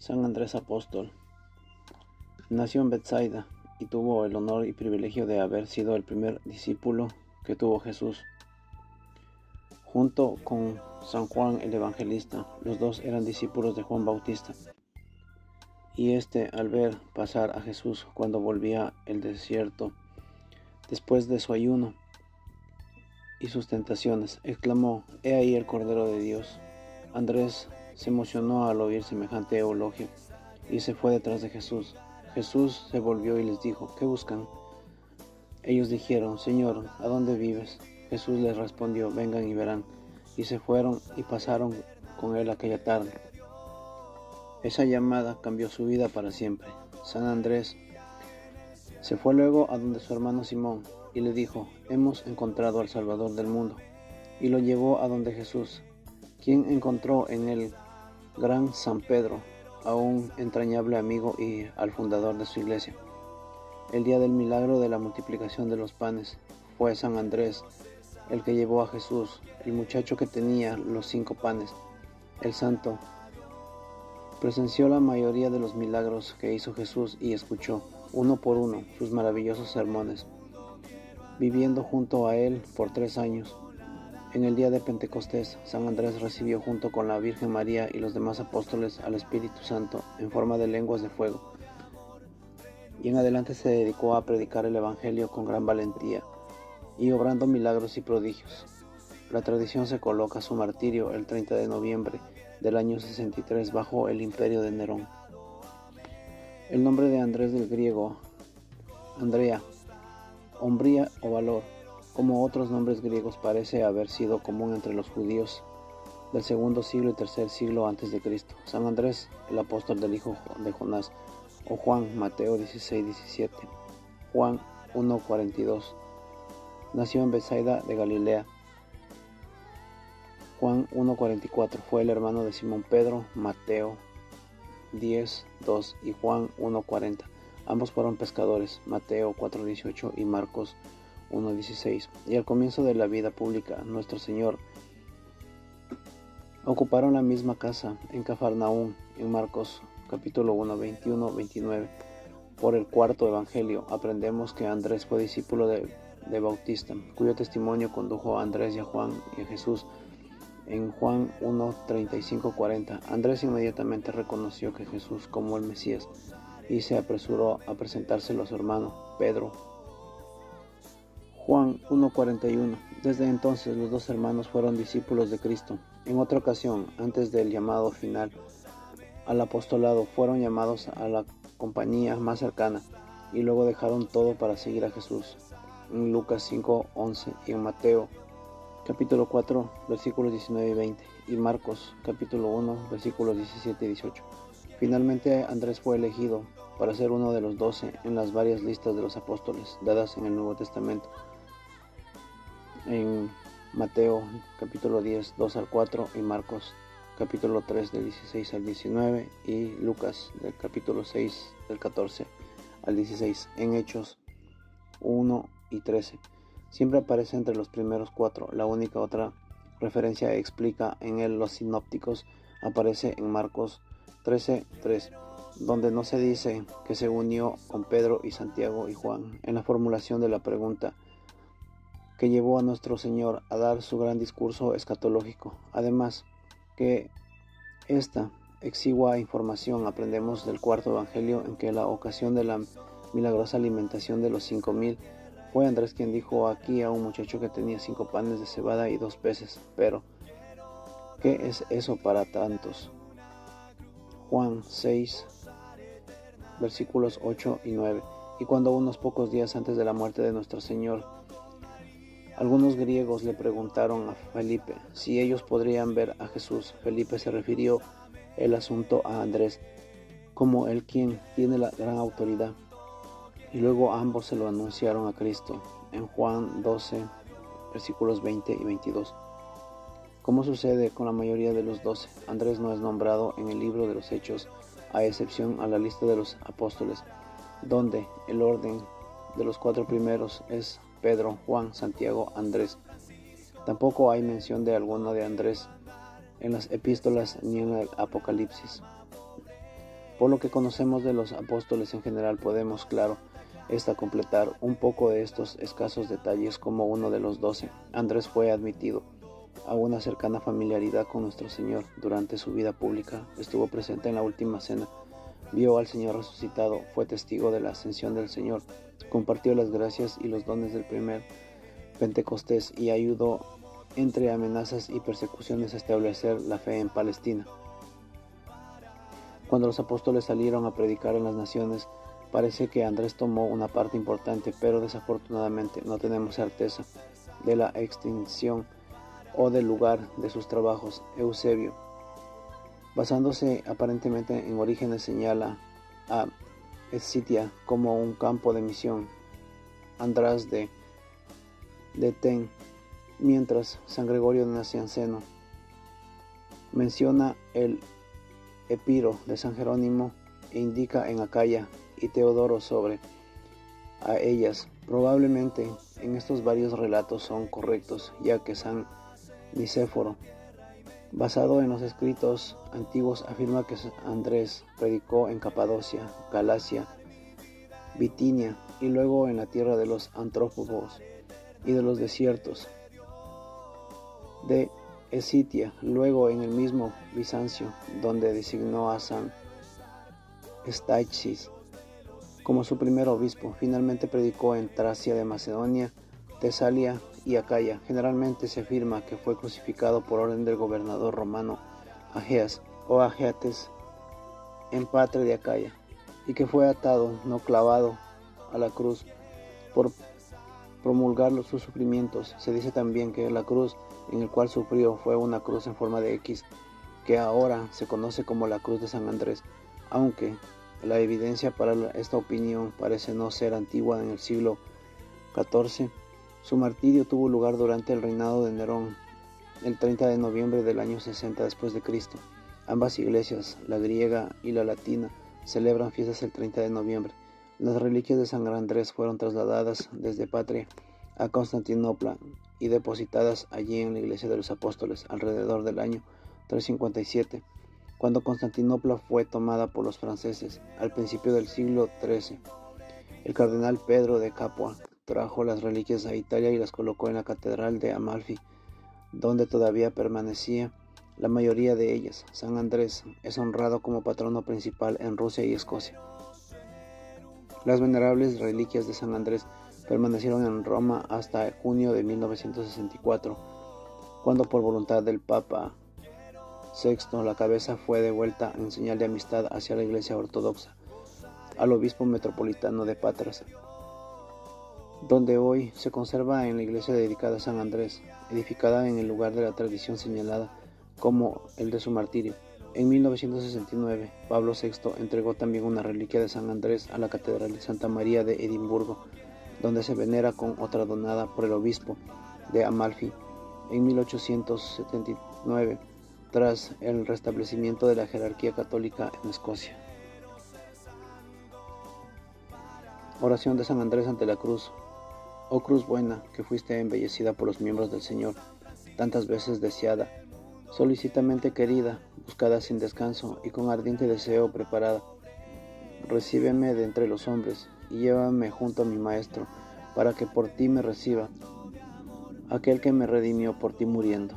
San Andrés Apóstol nació en Betsaida y tuvo el honor y privilegio de haber sido el primer discípulo que tuvo Jesús. Junto con San Juan el Evangelista, los dos eran discípulos de Juan Bautista. Y al ver pasar a Jesús cuando volvía el desierto, después de su ayuno y sus tentaciones, exclamó: «He ahí el Cordero de Dios». Andrés se emocionó al oír semejante eulogio y se fue detrás de Jesús. Jesús se volvió y les dijo: «¿Qué buscan?». Ellos dijeron: «Señor, ¿a dónde vives?». Jesús les respondió: «Vengan y verán». Y se fueron y pasaron con él aquella tarde. Esa llamada cambió su vida para siempre. San Andrés se fue luego a donde su hermano Simón y le dijo: «Hemos encontrado al Salvador del mundo». Y lo llevó a donde Jesús, quien encontró en el gran San Pedro, a un entrañable amigo y al fundador de su iglesia. El día del milagro de la multiplicación de los panes, fue San Andrés el que llevó a Jesús, el muchacho que tenía los 5 panes. El santo presenció la mayoría de los milagros que hizo Jesús y escuchó, uno por uno, sus maravillosos sermones, viviendo junto a él por 3 años. En el día de Pentecostés, San Andrés recibió junto con la Virgen María y los demás apóstoles al Espíritu Santo en forma de lenguas de fuego, y en adelante se dedicó a predicar el Evangelio con gran valentía y obrando milagros y prodigios. La tradición se coloca su martirio el 30 de noviembre del año 63 bajo el imperio de Nerón. El nombre de Andrés del griego Andrea, hombría o valor, como otros nombres griegos, parece haber sido común entre los judíos del segundo siglo y tercer siglo antes de Cristo. San Andrés, el apóstol del hijo de Jonás, o Juan, Mateo 16:17, Juan 1:42, nació en Betsaida de Galilea. Juan 1:44, fue el hermano de Simón Pedro. Mateo 10:2 y Juan 1:40, ambos fueron pescadores. Mateo 4:18 y Marcos 1:16. Y al comienzo de la vida pública, nuestro Señor ocuparon la misma casa en Cafarnaúm, en Marcos capítulo 1, 21, 29. Por el cuarto evangelio aprendemos que Andrés fue discípulo de Bautista, cuyo testimonio condujo a Andrés y a Juan y a Jesús. En Juan 1, 35, 40, Andrés inmediatamente reconoció que Jesús como el Mesías y se apresuró a presentárselo a su hermano Pedro. Juan 1:41. Desde entonces los dos hermanos fueron discípulos de Cristo. En otra ocasión, antes del llamado final al apostolado, fueron llamados a la compañía más cercana y luego dejaron todo para seguir a Jesús. En Lucas 5:11 y en Mateo capítulo 4 versículos 19 y 20 y Marcos capítulo 1 versículos 17 y 18. Finalmente Andrés fue elegido para ser uno de los 12 en las varias listas de los apóstoles dadas en el Nuevo Testamento. En Mateo capítulo 10, 2 al 4 y Marcos capítulo 3 del 16 al 19 y Lucas del capítulo 6 del 14 al 16. En Hechos 1 y 13 siempre aparece entre los primeros 4. La única otra referencia explica en él los sinópticos aparece en Marcos 13:3, donde no se dice que se unió con Pedro y Santiago y Juan en la formulación de la pregunta que llevó a nuestro Señor a dar su gran discurso escatológico. Además, que esta exigua información aprendemos del cuarto evangelio, en que la ocasión de la milagrosa alimentación de los 5,000 fue Andrés quien dijo: «Aquí a un muchacho que tenía 5 panes de cebada y 2 peces, pero ¿qué es eso para tantos?». Juan 6, versículos 8 y 9. Y cuando unos pocos días antes de la muerte de nuestro Señor, algunos griegos le preguntaron a Felipe si ellos podrían ver a Jesús, Felipe se refirió el asunto a Andrés como el quien tiene la gran autoridad, y luego ambos se lo anunciaron a Cristo en Juan 12, versículos 20 y 22. Como sucede con la mayoría de los 12, Andrés no es nombrado en el libro de los Hechos, a excepción a la lista de los apóstoles, donde el orden de los 4 primeros es Pedro, Juan, Santiago, Andrés. Tampoco hay mención de alguno de Andrés en las epístolas ni en el Apocalipsis. Por lo que conocemos de los apóstoles en general, podemos, claro, completar un poco de estos escasos detalles como uno de los 12. Andrés fue admitido a una cercana familiaridad con nuestro Señor durante su vida pública, estuvo presente en la última cena, vio al Señor resucitado, fue testigo de la ascensión del Señor, compartió las gracias y los dones del primer Pentecostés y ayudó entre amenazas y persecuciones a establecer la fe en Palestina. Cuando los apóstoles salieron a predicar en las naciones, parece que Andrés tomó una parte importante, pero desafortunadamente no tenemos certeza de la extinción o del lugar de sus trabajos. Eusebio, basándose aparentemente en Orígenes, señala a Escitia como un campo de misión, András de Ten, mientras San Gregorio de Nacianceno menciona el Epiro de San Jerónimo e indica en Acaya y Teodoro sobre a ellas. Probablemente en estos varios relatos son correctos, ya que San Nicéforo, basado en los escritos antiguos, afirma que Andrés predicó en Capadocia, Galacia, Bitinia y luego en la tierra de los antrópogos y de los desiertos de Escitia, luego en el mismo Bizancio, donde designó a San Estachis como su primer obispo. Finalmente predicó en Tracia de Macedonia, Tesalia y Acaya. Generalmente se afirma que fue crucificado por orden del gobernador romano Ageas o Ageates en Patre de Acaya, y que fue atado, no clavado, a la cruz por promulgar sus sufrimientos. Se dice también que la cruz en el cual sufrió fue una cruz en forma de X, que ahora se conoce como la cruz de San Andrés, aunque la evidencia para esta opinión parece no ser antigua. En el siglo XIV, su martirio tuvo lugar durante el reinado de Nerón, el 30 de noviembre del año 60 después de Cristo. Ambas iglesias, la griega y la latina, celebran fiestas el 30 de noviembre. Las reliquias de San Andrés fueron trasladadas desde Patria a Constantinopla y depositadas allí en la iglesia de los apóstoles alrededor del año 357, cuando Constantinopla fue tomada por los franceses. Al principio del siglo XIII, el cardenal Pedro de Capua trajo las reliquias a Italia y las colocó en la catedral de Amalfi, donde todavía permanecía la mayoría de ellas. San Andrés es honrado como patrono principal en Rusia y Escocia. Las venerables reliquias de San Andrés permanecieron en Roma hasta junio de 1964, cuando por voluntad del Papa VI la cabeza fue devuelta en señal de amistad hacia la Iglesia Ortodoxa al obispo metropolitano de Patras, donde hoy se conserva en la iglesia dedicada a San Andrés, edificada en el lugar de la tradición señalada como el de su martirio. En 1969, Pablo VI entregó también una reliquia de San Andrés a la Catedral de Santa María de Edimburgo, donde se venera con otra donada por el obispo de Amalfi en 1879, tras el restablecimiento de la jerarquía católica en Escocia. Oración de San Andrés ante la cruz. Oh cruz buena, que fuiste embellecida por los miembros del Señor, tantas veces deseada, solicitamente querida, buscada sin descanso y con ardiente deseo preparada. Recíbeme de entre los hombres y llévame junto a mi Maestro, para que por ti me reciba, aquel que me redimió por ti muriendo.